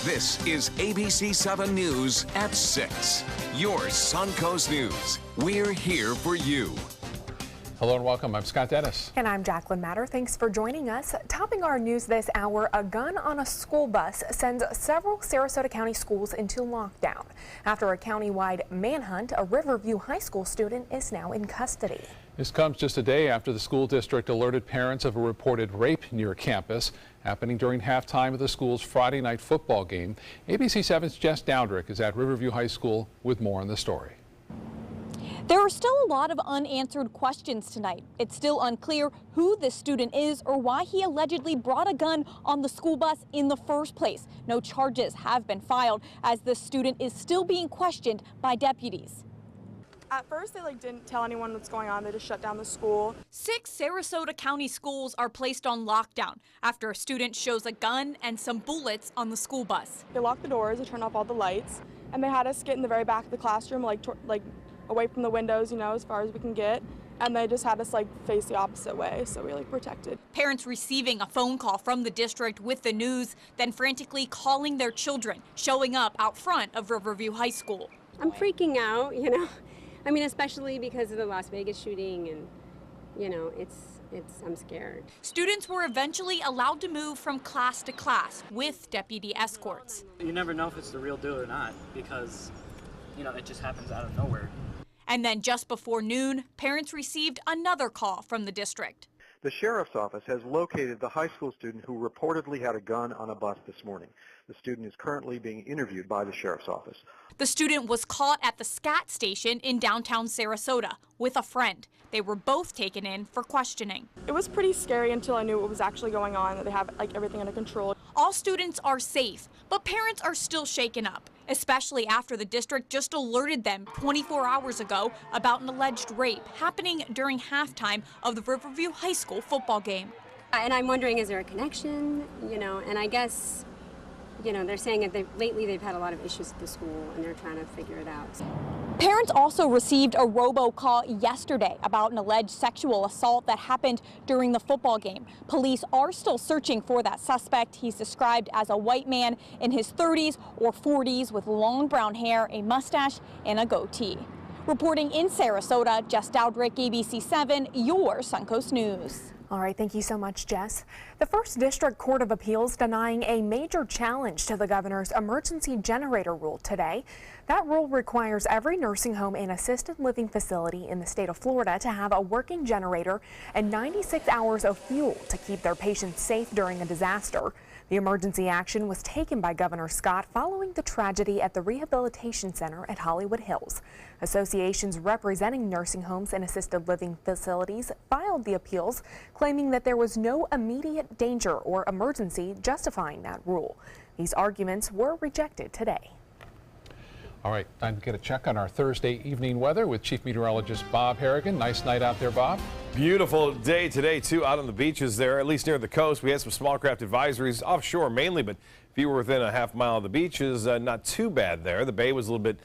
This is ABC7 News at 6. Your Suncoast News. We're here for you. Hello and welcome. I'm Scott Dennis. And I'm Jacqueline Matter. Thanks for joining us. Topping our news this hour, a gun on a school bus sends several Sarasota County schools into lockdown. After a countywide manhunt, a Riverview High School student is now in custody. This comes just a day after the school district alerted parents of a reported rape near campus, happening during halftime of the school's Friday night football game. ABC7's Jess Dowdrick is at Riverview High School with more on the story. There are still a lot of unanswered questions tonight. It's still unclear who this student is or why he allegedly brought a gun on the school bus in the first place. No charges have been filed as the student is still being questioned by deputies. At first, they didn't tell anyone what's going on. They just shut down the school. 6 Sarasota County schools are placed on lockdown after a student shows a gun and some bullets on the school bus. They locked the doors, they turned off all the lights, and they had us get in the very back of the classroom, away from the windows, as far as we can get. And they just had us face the opposite way, so we protected. Parents receiving a phone call from the district with the news, then frantically calling their children, showing up out front of Riverview High School. I'm freaking out, especially because of the Las Vegas shooting, and I'm scared. Students were eventually allowed to move from class to class with deputy escorts. You never know if it's the real deal or not because, it just happens out of nowhere. And then just before noon, parents received another call from the district. The sheriff's office has located the high school student who reportedly had a gun on a bus this morning. The student is currently being interviewed by the sheriff's office. The student was caught at the SCAT station in downtown Sarasota with a friend. They were both taken in for questioning. It was pretty scary until I knew what was actually going on, that they have everything under control. All students are safe, but parents are still shaken up, especially after the district just alerted them 24 hours ago about an alleged rape happening during halftime of the Riverview High School football game. And I'm wondering, is there a connection? And I guess, they're saying that lately they've had a lot of issues at the school and they're trying to figure it out. Parents also received a robocall yesterday about an alleged sexual assault that happened during the football game. Police are still searching for that suspect. He's described as a white man in his 30s or 40s with long brown hair, a mustache, and a goatee. Reporting in Sarasota, Jess Dowdrick, ABC7, your Suncoast News. All right, thank you so much, Jess. The First District Court of Appeals denying a major challenge to the governor's emergency generator rule today. That rule requires every nursing home and assisted living facility in the state of Florida to have a working generator and 96 hours of fuel to keep their patients safe during a disaster. The emergency action was taken by Governor Scott following the tragedy at the Rehabilitation Center at Hollywood Hills. Associations representing nursing homes and assisted living facilities filed the appeals, claiming that there was no immediate danger or emergency justifying that rule. These arguments were rejected today. All right, time to get a check on our Thursday evening weather with Chief Meteorologist Bob Harrigan. Nice night out there, Bob. Beautiful day today, too, out on the beaches there, at least near the coast. We had some small craft advisories offshore mainly, but if you were within a half mile of the beaches, not too bad there. The bay was a little bit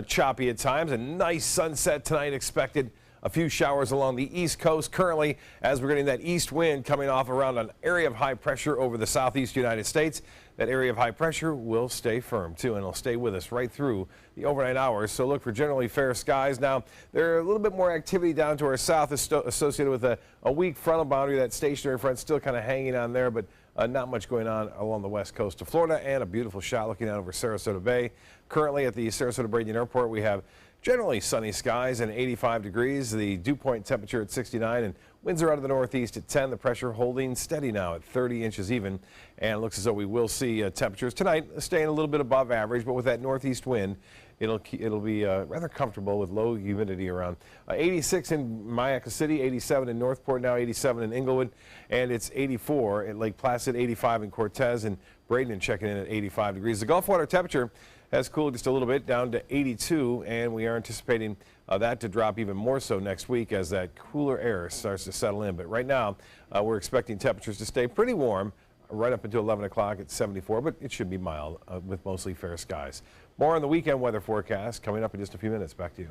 choppy at times. A nice sunset tonight expected. A few showers along the east coast currently as we're getting that east wind coming off around an area of high pressure over the southeast United States. That area of high pressure will stay firm, too, and it'll stay with us right through the overnight hours. So look for generally fair skies. Now, there are a little bit more activity down to our south associated with a weak frontal boundary. That stationary front still kind of hanging on there, but not much going on along the west coast of Florida, and a beautiful shot looking out over Sarasota Bay. Currently at the Sarasota Bradenton Airport, we have generally sunny skies and 85 degrees. The dew point temperature at 69, and winds are out of the northeast at 10. The pressure holding steady now at 30 inches even. And it looks as though we will see temperatures tonight staying a little bit above average, but with that northeast wind, it'll be rather comfortable with low humidity around 86 in Mayaca City, 87 in Northport, now 87 in Inglewood, and it's 84 at Lake Placid, 85 in Cortez, and Bradenton checking in at 85 degrees. The Gulf water temperature has cooled just a little bit down to 82, and we are anticipating that to drop even more so next week as that cooler air starts to settle in. But right now, we're expecting temperatures to stay pretty warm right up until 11 o'clock at 74, but it should be mild with mostly fair skies. More on the weekend weather forecast coming up in just a few minutes. Back to you.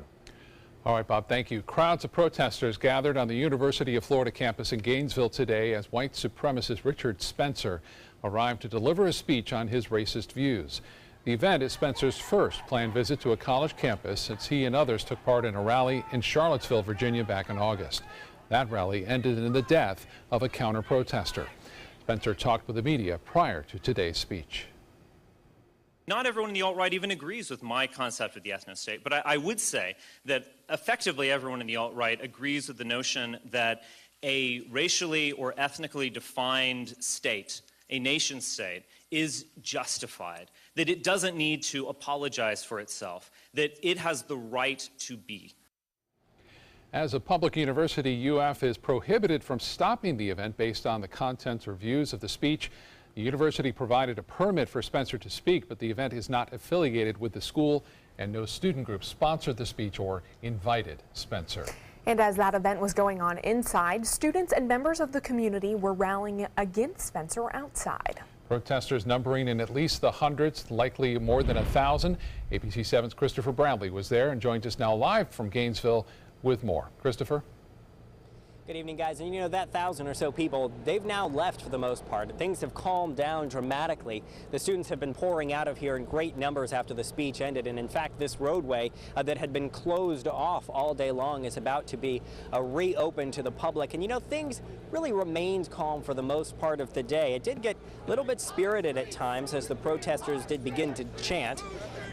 All right, Bob, thank you. Crowds of protesters gathered on the University of Florida campus in Gainesville today as white supremacist Richard Spencer arrived to deliver a speech on his racist views. The event is Spencer's first planned visit to a college campus since he and others took part in a rally in Charlottesville, Virginia back in August. That rally ended in the death of a counter-protester. Spencer talked with the media prior to today's speech. Not everyone in the alt-right even agrees with my concept of the ethno-state, but I would say that effectively everyone in the alt-right agrees with the notion that a racially or ethnically defined state, a nation state, is justified, that it doesn't need to apologize for itself, that it has the right to be. As a public university, UF is prohibited from stopping the event based on the contents or views of the speech. The university provided a permit for Spencer to speak, but the event is not affiliated with the school, and no student group sponsored the speech or invited Spencer. And as that event was going on inside, students and members of the community were rallying against Spencer outside. Protesters numbering in at least the hundreds, likely more than 1,000. ABC7's Christopher Bradley was there and joins us now live from Gainesville with more. Christopher? Good evening, guys. And you know, that 1,000 or so people, they've now left for the most part. Things have calmed down dramatically. The students have been pouring out of here in great numbers after the speech ended. And in fact, this roadway that had been closed off all day long is about to be reopened to the public. And you know, things really remained calm for the most part of the day. It did get a little bit spirited at times as the protesters did begin to chant.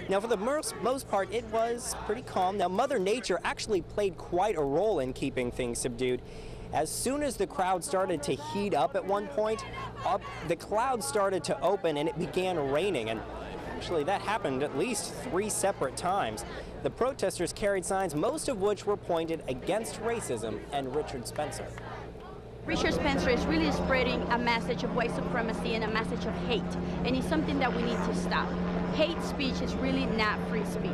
Now, for the most part, it was pretty calm. Now, Mother Nature actually played quite a role in keeping things subdued. As soon as the crowd started to heat up at one point, the clouds started to open and it began raining. And actually, that happened at least 3 separate times. The protesters carried signs, most of which were pointed against racism and Richard Spencer. Richard Spencer is really spreading a message of white supremacy and a message of hate, and it's something that we need to stop. Hate speech is really not free speech.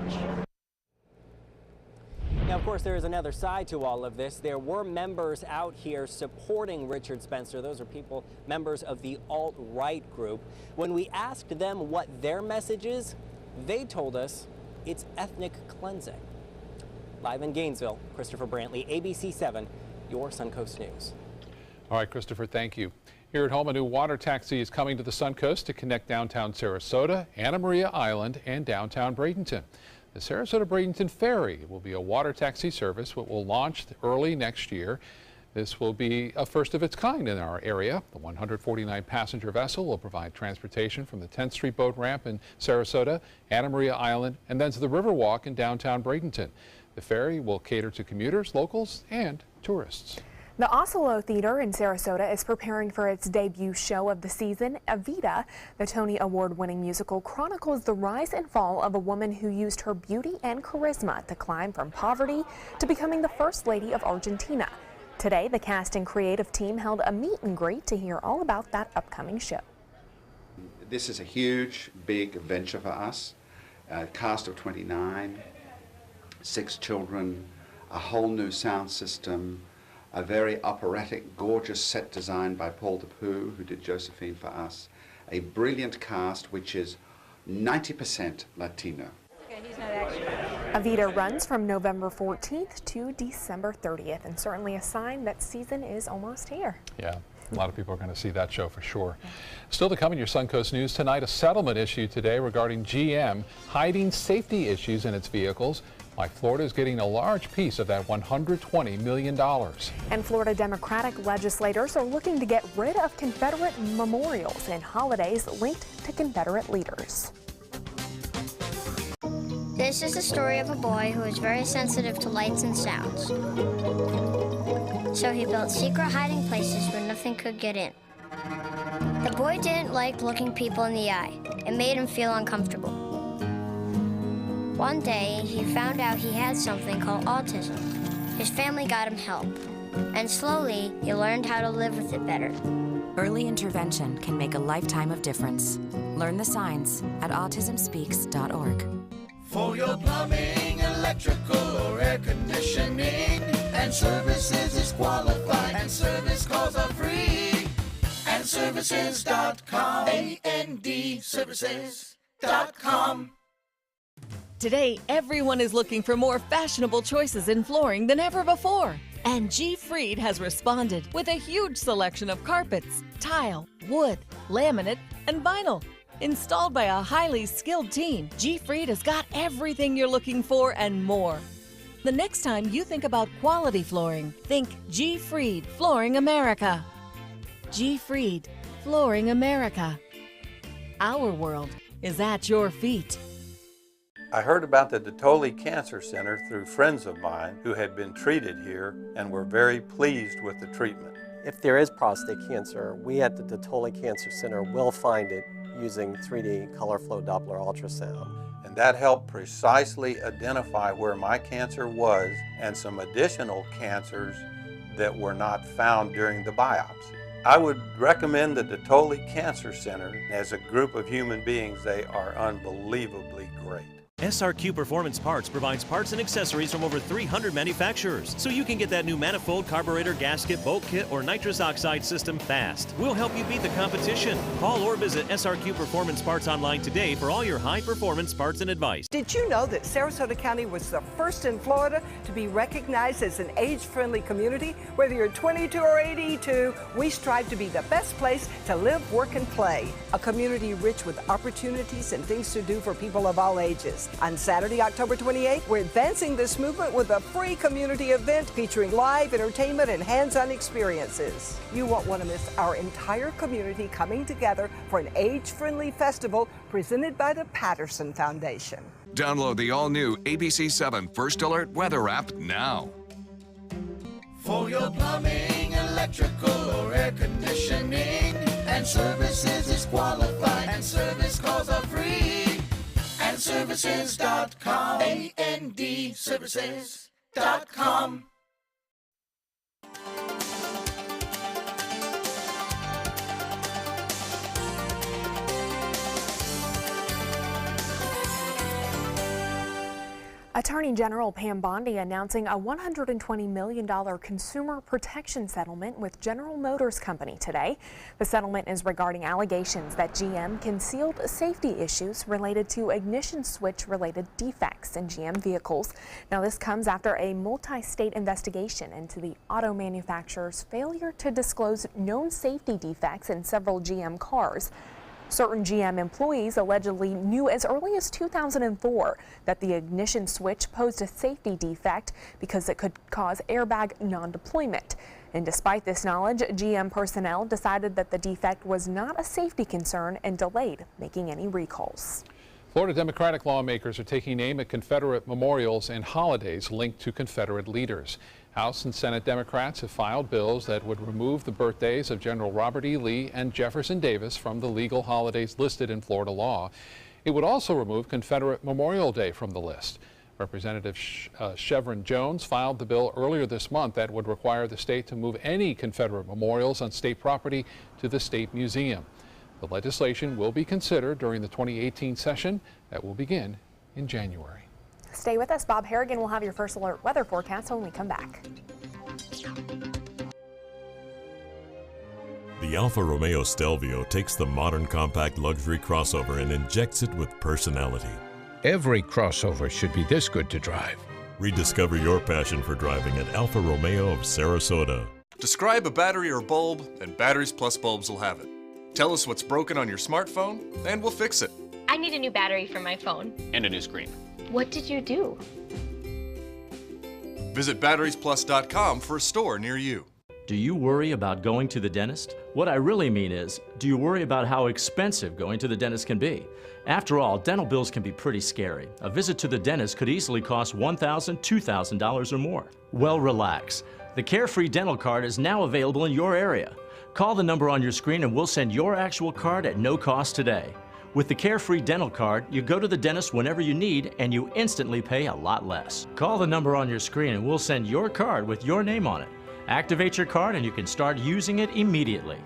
Now, of course, there is another side to all of this. There were members out here supporting Richard Spencer. Those are people, members of the alt-right group. When we asked them what their message is, they told us it's ethnic cleansing. Live in Gainesville, Christopher Brantley, ABC7, your Suncoast News. All right, Christopher, thank you. Here at home, a new water taxi is coming to the Suncoast to connect downtown Sarasota, Anna Maria Island, and downtown Bradenton. The Sarasota-Bradenton Ferry will be a water taxi service that will launch early next year. This will be a first of its kind in our area. The 149-passenger vessel will provide transportation from the 10th Street boat ramp in Sarasota, Anna Maria Island, and then to the Riverwalk in downtown Bradenton. The ferry will cater to commuters, locals, and tourists. The Oslo Theater in Sarasota is preparing for its debut show of the season. Evita, the Tony Award-winning musical, chronicles the rise and fall of a woman who used her beauty and charisma to climb from poverty to becoming the First Lady of Argentina. Today, the cast and creative team held a meet and greet to hear all about that upcoming show. This is a huge, big venture for us. A cast of 29, 6 children, a whole new sound system, a very operatic, gorgeous set designed by Paul DePoo, who did Josephine for us, a brilliant cast which is 90% Latino. Evita runs from November 14th to December 30th, and certainly a sign that season is almost here. Yeah. A lot of people are going to see that show for sure. Still to come in your Suncoast News tonight, a settlement issue today regarding GM hiding safety issues in its vehicles. Why Florida is getting a large piece of that $120 million. And Florida Democratic legislators are looking to get rid of Confederate memorials and holidays linked to Confederate leaders. This is the story of a boy who is very sensitive to lights and sounds. So he built secret hiding places where nothing could get in. The boy didn't like looking people in the eye. It made him feel uncomfortable. One day, he found out he had something called autism. His family got him help, and slowly, he learned how to live with it better. Early intervention can make a lifetime of difference. Learn the signs at autismspeaks.org. For your plumbing, electrical, or air conditioning, and services is qualified, and service calls are free. And services.com, A-N-D, services.com. Today, everyone is looking for more fashionable choices in flooring than ever before. And G. Fried has responded with a huge selection of carpets, tile, wood, laminate, and vinyl. Installed by a highly skilled team, G. Fried has got everything you're looking for and more. The next time you think about quality flooring, think G. Fried Flooring America. G. Fried Flooring America. Our world is at your feet. I heard about the Detoli Cancer Center through friends of mine who had been treated here and were very pleased with the treatment. If there is prostate cancer, we at the Detoli Cancer Center will find it using 3D color flow Doppler ultrasound. And that helped precisely identify where my cancer was and some additional cancers that were not found during the biopsy. I would recommend the Detoli Cancer Center. As a group of human beings, they are unbelievably great. SRQ Performance Parts provides parts and accessories from over 300 manufacturers, so you can get that new manifold, carburetor, gasket, bolt kit, or nitrous oxide system fast. We'll help you beat the competition. Call or visit SRQ Performance Parts online today for all your high-performance parts and advice. Did you know that Sarasota County was the first in Florida to be recognized as an age-friendly community? Whether you're 22 or 82, we strive to be the best place to live, work, and play. A community rich with opportunities and things to do for people of all ages. On Saturday, October 28th, we're advancing this movement with a free community event featuring live entertainment and hands-on experiences. You won't want to miss our entire community coming together for an age-friendly festival presented by the Patterson Foundation. Download the all-new ABC7 First Alert weather app now. For your plumbing, electrical, or air conditioning, and services is qualified, and service calls are free. Services.com. ANDservices.com. Attorney General Pam Bondi announcing a $120 million consumer protection settlement with General Motors Company today. The settlement is regarding allegations that GM concealed safety issues related to ignition switch related defects in GM vehicles. Now, this comes after a multi-state investigation into the auto manufacturer's failure to disclose known safety defects in several GM cars. Certain GM employees allegedly knew as early as 2004 that the ignition switch posed a safety defect because it could cause airbag non-deployment. And despite this knowledge, GM personnel decided that the defect was not a safety concern and delayed making any recalls. Florida Democratic lawmakers are taking aim at Confederate memorials and holidays linked to Confederate leaders. House and Senate Democrats have filed bills that would remove the birthdays of General Robert E. Lee and Jefferson Davis from the legal holidays listed in Florida law. It would also remove Confederate Memorial Day from the list. Representative Chevron Jones filed the bill earlier this month that would require the state to move any Confederate memorials on state property to the State Museum. The legislation will be considered during the 2018 session that will begin in January. Stay with us. Bob Harrigan will have your First Alert weather forecast when we come back. The Alfa Romeo Stelvio takes the modern compact luxury crossover and injects it with personality. Every crossover should be this good to drive. Rediscover your passion for driving at Alfa Romeo of Sarasota. Describe a battery or bulb, and Batteries Plus bulbs will have it. Tell us what's broken on your smartphone, and we'll fix it. I need a new battery for my phone. And a new screen. What did you do? Visit batteriesplus.com for a store near you. Do you worry about going to the dentist? What I really mean is, do you worry about how expensive going to the dentist can be? After all, dental bills can be pretty scary. A visit to the dentist could easily cost $1,000, $2,000 or more. Well, relax. The Carefree Dental Card is now available in your area. Call the number on your screen and we'll send your actual card at no cost today. With the Carefree Dental Card, you go to the dentist whenever you need and you instantly pay a lot less. Call the number on your screen and we'll send your card with your name on it. Activate your card and you can start using it immediately.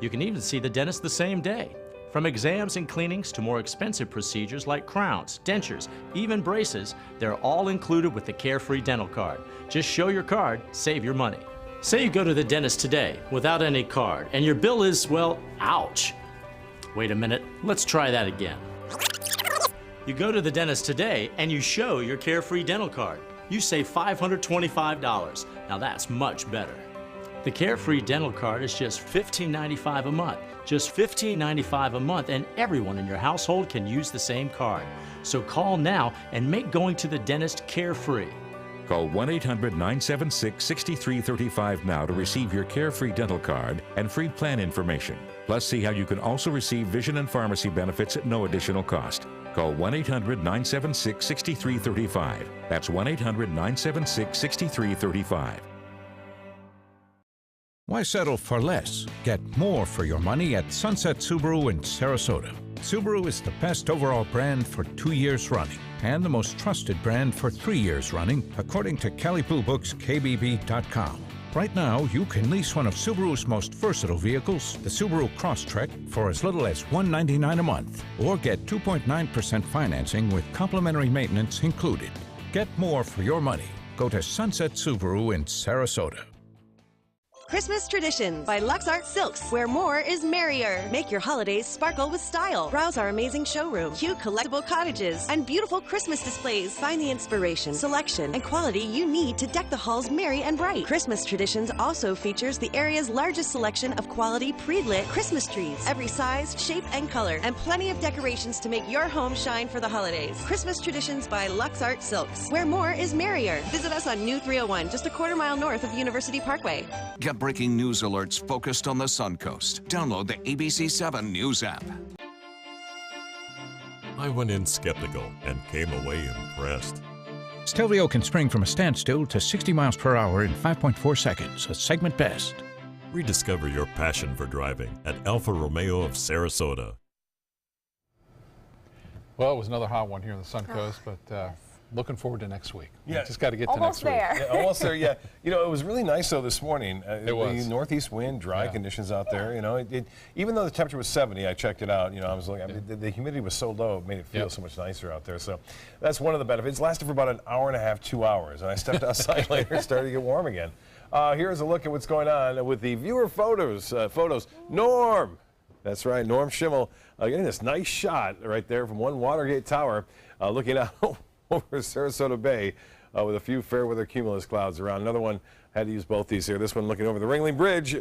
You can even see the dentist the same day. From exams and cleanings to more expensive procedures like crowns, dentures, even braces, they're all included with the Carefree Dental Card. Just show your card, save your money. Say you go to the dentist today without any card and your bill is, well, ouch. Wait a minute, let's try that again. You go to the dentist today and you show your Carefree Dental Card. you save $525. Now that's much better. The Carefree Dental Card is just $15.95 a month. Just $15.95 a month, and everyone in your household can use the same card. So call now and make going to the dentist carefree. Call 1-800-976-6335 now to receive your Carefree Dental Card and free plan information. Plus, see how you can also receive vision and pharmacy benefits at no additional cost. Call 1-800-976-6335. That's 1-800-976-6335. Why settle for less? Get more for your money at Sunset Subaru in Sarasota. Subaru is the best overall brand for 2 years running and the most trusted brand for 3 years running, according to Kelly Blue Book's KBB.com. Right now, you can lease one of Subaru's most versatile vehicles, the Subaru Crosstrek, for as little as $199 a month, or get 2.9% financing with complimentary maintenance included. Get more for your money. Go to Sunset Subaru in Sarasota. Christmas Traditions by Lux Art Silks, where more is merrier. Make your holidays sparkle with style. Browse our amazing showroom, cute collectible cottages, and beautiful Christmas displays. Find the inspiration, selection, and quality you need to deck the halls merry and bright. Christmas Traditions also features the area's largest selection of quality pre-lit Christmas trees, every size, shape, and color, and plenty of decorations to make your home shine for the holidays. Christmas Traditions by Lux Art Silks, where more is merrier. Visit us on New 301, just a quarter-mile north of University Parkway. Get breaking news alerts focused on the Suncoast. Download the ABC7 News app. I went in skeptical and came away impressed. Stelvio can spring from a standstill to 60 miles per hour in 5.4 seconds, a segment best. Rediscover your passion for driving at Alfa Romeo of Sarasota. Well, it was another hot one here in the Suncoast, but looking forward to next week. Yeah. Just got to get Almost to next there. week. Yeah, almost there, yeah. You know, it was really nice, though, this morning. It was. The northeast wind, dry conditions out there. You know, even though the temperature was 70, I checked it out. You know, I was looking, I mean, the humidity was so low, it made it feel so much nicer out there. So that's one of the benefits. It lasted for about an hour and a half, 2 hours. And I stepped outside later and started to get warm again. Here's a look at what's going on with the viewer photos. Norm! That's right, Norm Schimmel getting this nice shot right there from one Watergate Tower, looking out over Sarasota Bay with a few fair weather cumulus clouds around. Another one, had to use both these here. This one looking over the Ringling Bridge,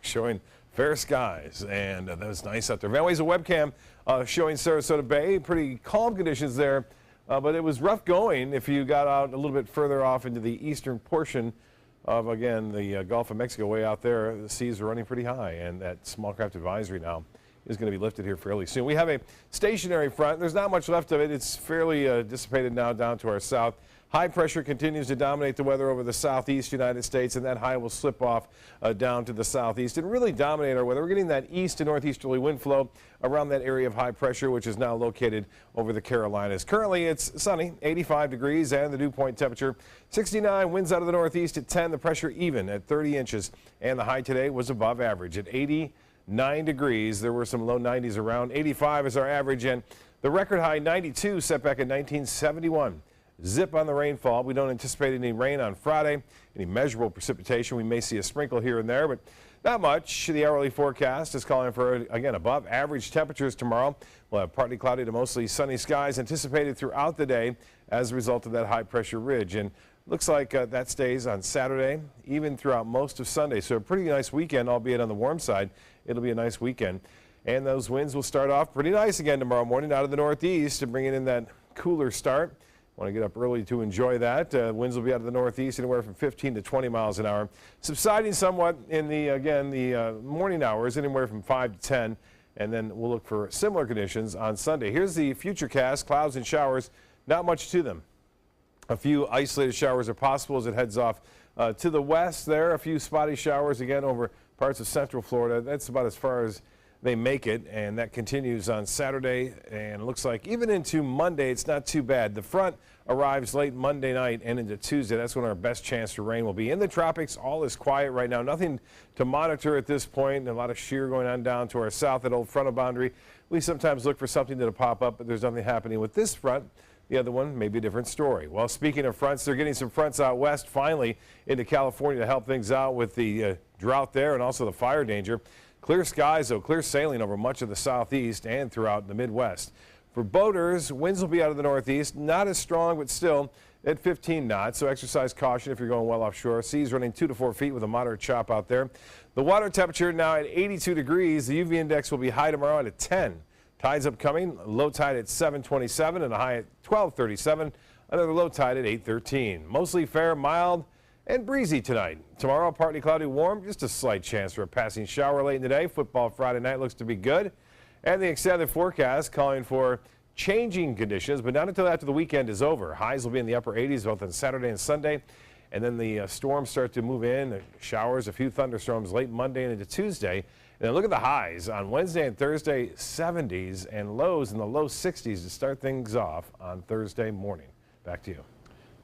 showing fair skies, and that was nice out there. Van Way's a webcam showing Sarasota Bay. Pretty calm conditions there, but it was rough going if you got out a little bit further off into the eastern portion of, again, the Gulf of Mexico. Way out there, the seas are running pretty high, and that small craft advisory now is going to be lifted here fairly soon. We have a stationary front. There's not much left of it. It's fairly dissipated now down to our south. High pressure continues to dominate the weather over the southeast United States, and that high will slip off down to the southeast and really dominate our weather. We're getting that east to northeasterly wind flow around that area of high pressure, which is now located over the Carolinas. Currently, it's sunny, 85 degrees, and the dew point temperature 69. Winds out of the northeast at 10. The pressure even at 30 inches, and the high today was above average at 89 degrees. There were some low 90s around. 85 is our average, and the record high 92 set back in 1971. Zip on the rainfall. We don't anticipate any rain on Friday, any measurable precipitation. We may see a sprinkle here and there, but not much. The hourly forecast is calling for, again, above average temperatures tomorrow. We'll have partly cloudy to mostly sunny skies anticipated throughout the day as a result of that high pressure ridge. And looks like that stays on Saturday, even throughout most of Sunday. So a pretty nice weekend, albeit on the warm side. It'll be a nice weekend. And those winds will start off pretty nice again tomorrow morning out of the northeast and bringing in that cooler start. Want to get up early to enjoy that. Winds will be out of the northeast anywhere from 15 to 20 miles an hour. Subsiding somewhat in the morning hours, anywhere from 5 to 10. And then we'll look for similar conditions on Sunday. Here's the futurecast. Clouds and showers, not much to them. A few isolated showers are possible as it heads off to the west there. A few spotty showers again over parts of central Florida. That's about as far as they make it, and that continues on Saturday, and it looks like even into Monday it's not too bad. The front arrives late Monday night and into Tuesday. That's when our best chance for rain will be. In the tropics, all is quiet right now. Nothing to monitor at this point. A lot of shear going on down to our south at Old Frontal Boundary. We sometimes look for something to pop up, but there's nothing happening with this front. The other one may be a different story. Well, speaking of fronts, they're getting some fronts out west finally into California to help things out with the drought there and also the fire danger. Clear skies, though, clear sailing over much of the southeast and throughout the Midwest. For boaters, winds will be out of the northeast, not as strong, but still at 15 knots, so exercise caution if you're going well offshore. Seas running 2 to 4 feet with a moderate chop out there. The water temperature now at 82 degrees. The UV index will be high tomorrow at 10. Tides upcoming, low tide at 7:27 and a high at 12:37. Another low tide at 8:13. Mostly fair, mild, and breezy tonight. Tomorrow, partly cloudy, warm, just a slight chance for a passing shower late in the day. Football Friday night looks to be good. And the extended forecast calling for changing conditions, but not until after the weekend is over. Highs will be in the upper 80s both on Saturday and Sunday. And then the storms start to move in, showers, a few thunderstorms late Monday and into Tuesday. And then look at the highs on Wednesday and Thursday, 70s, and lows in the low 60s to start things off on Thursday morning. Back to you.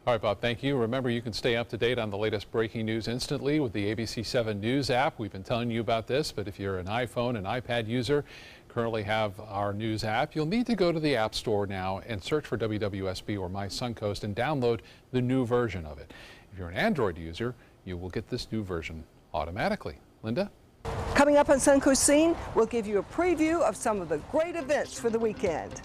All right, Bob, thank you. Remember, you can stay up to date on the latest breaking news instantly with the ABC7 News app. We've been telling you about this, but if you're an iPhone and iPad user, currently have our news app, you'll need to go to the App Store now and search for WWSB or My Suncoast and download the new version of it. If you're an Android user, you will get this new version automatically. Linda? Coming up on Suncoast Scene, we'll give you a preview of some of the great events for the weekend.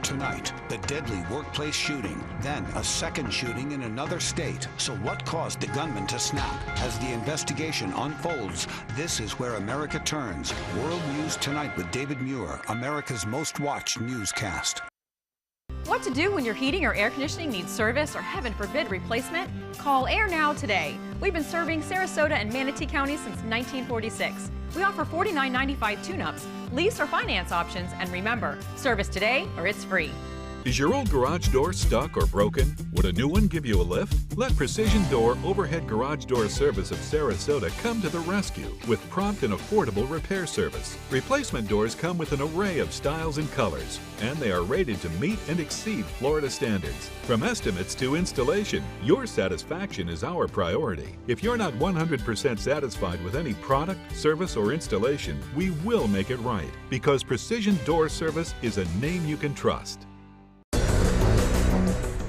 Tonight, the deadly workplace shooting, then a second shooting in another state. So what caused the gunman to snap? As the investigation unfolds, this is where America turns. World News Tonight with David Muir, America's most watched newscast. What to do when your heating or air conditioning needs service or, heaven forbid, replacement? Call Air Now today. We've been serving Sarasota and Manatee County since 1946. We offer $49.95 tune-ups, lease or finance options, and remember, service today or it's free. Is your old garage door stuck or broken? Would a new one give you a lift? Let Precision Door Overhead Garage Door Service of Sarasota come to the rescue with prompt and affordable repair service. Replacement doors come with an array of styles and colors, and they are rated to meet and exceed Florida standards. From estimates to installation, your satisfaction is our priority. If you're not 100% satisfied with any product, service, or installation, we will make it right, because Precision Door Service is a name you can trust.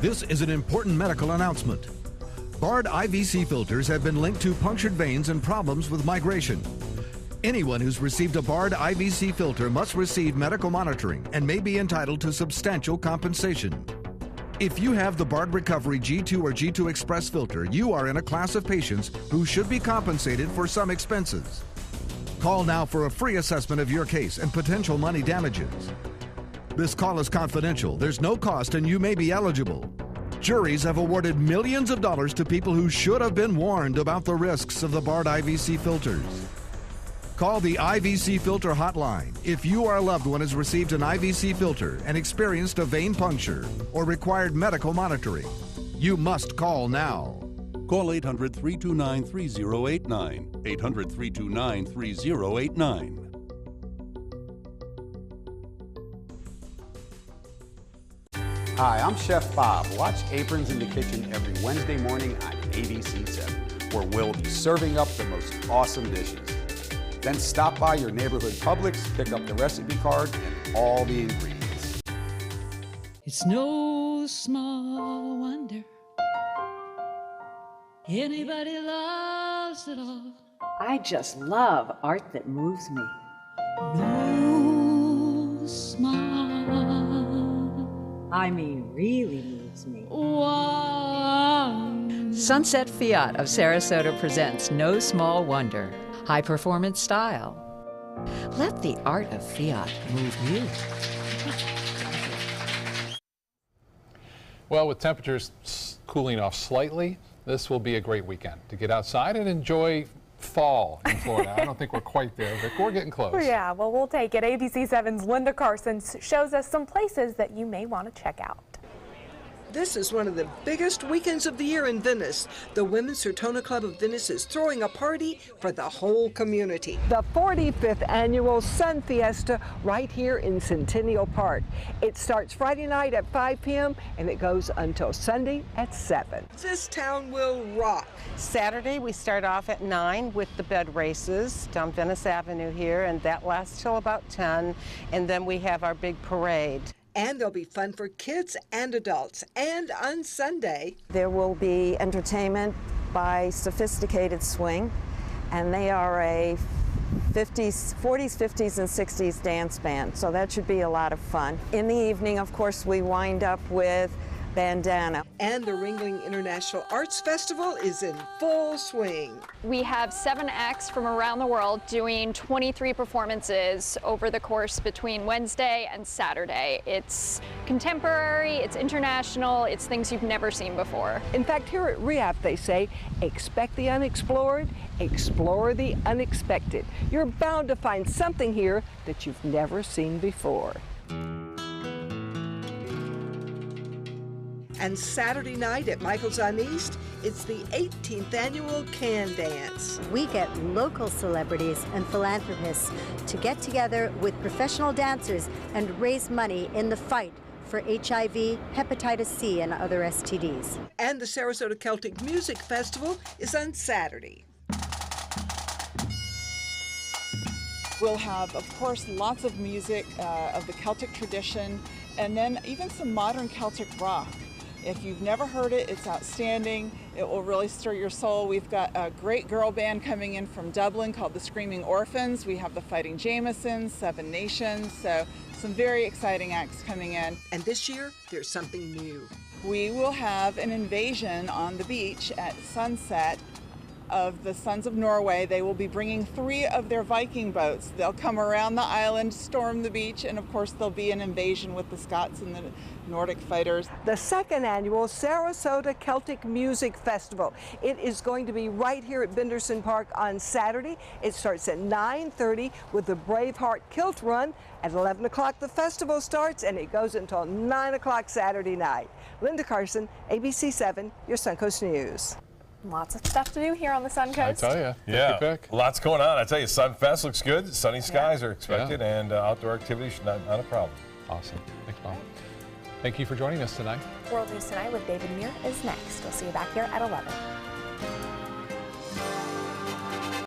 This is an important medical announcement. Bard IVC filters have been linked to punctured veins and problems with migration. Anyone who's received a Bard IVC filter must receive medical monitoring and may be entitled to substantial compensation. If you have the Bard Recovery G2 or G2 Express filter, you are in a class of patients who should be compensated for some expenses. Call now for a free assessment of your case and potential money damages. This call is confidential. There's no cost and you may be eligible. Juries have awarded millions of dollars to people who should have been warned about the risks of the Bard IVC filters. Call the IVC Filter Hotline if you or a loved one has received an IVC filter and experienced a vein puncture or required medical monitoring. You must call now. Call 800-329-3089. 800-329-3089. Hi, I'm Chef Bob. Watch Aprons in the Kitchen every Wednesday morning on ABC7, where we'll be serving up the most awesome dishes. Then stop by your neighborhood Publix, pick up the recipe card and all the ingredients. It's no small wonder anybody loves it all. I just love art that moves me. No small, I mean, really moves me. One. Sunset Fiat of Sarasota presents No Small Wonder. High performance style. Let the art of Fiat move you. Well, with temperatures cooling off slightly, this will be a great weekend to get outside and enjoy fall in Florida. I don't think we're quite there, but we're getting close. Yeah, well, we'll take it. ABC7's Linda Carson shows us some places that you may want to check out. This is one of the biggest weekends of the year in Venice. The Women's Sertona Club of Venice is throwing a party for the whole community. The 45th annual Sun Fiesta right here in Centennial Park. It starts Friday night at 5 p.m. and it goes until Sunday at 7. This town will rock. Saturday we start off at 9 with the bed races down Venice Avenue here, and that lasts till about 10, and then we have our big parade. And there'll be fun for kids and adults. And on Sunday, there will be entertainment by Sophisticated Swing, and they are a 40s, 50s, and 60s dance band, so that should be a lot of fun. In the evening, of course, we wind up with bandana. And the Ringling International Arts Festival is in full swing. We have 7 acts from around the world doing 23 performances over the course between Wednesday and Saturday. It's contemporary, it's international, it's things you've never seen before. In fact, here at REAP they say, expect the unexplored, explore the unexpected. You're bound to find something here that you've never seen before. And Saturday night at Michael's on East, it's the 18th annual Can Dance. We get local celebrities and philanthropists to get together with professional dancers and raise money in the fight for HIV, hepatitis C, and other STDs. And the Sarasota Celtic Music Festival is on Saturday. We'll have, of course, lots of music of the Celtic tradition, and then even some modern Celtic rock. If you've never heard it, it's outstanding. It will really stir your soul. We've got a great girl band coming in from Dublin called the Screaming Orphans. We have the Fighting Jamesons, 7 Nations, so some very exciting acts coming in. And this year, there's something new. We will have an invasion on the beach at sunset of the Sons of Norway. They will be bringing 3 of their Viking boats. They'll come around the island, storm the beach, and of course there'll be an invasion with the Scots and the Nordic fighters. The second annual Sarasota Celtic Music Festival. It is going to be right here at Benderson Park on Saturday. It starts at 9:30 with the Braveheart Kilt Run. At 11 o'clock the festival starts and it goes until 9 o'clock Saturday night. Linda Carson, ABC7, your Suncoast News. Lots of stuff to do here on the Suncoast. I tell you. Yeah, lots going on. I tell you, Sunfest looks good. Sunny skies are expected, and outdoor activities not a problem. Awesome. Thanks, Bob. Thank you for joining us tonight. World News Tonight with David Muir is next. We'll see you back here at 11.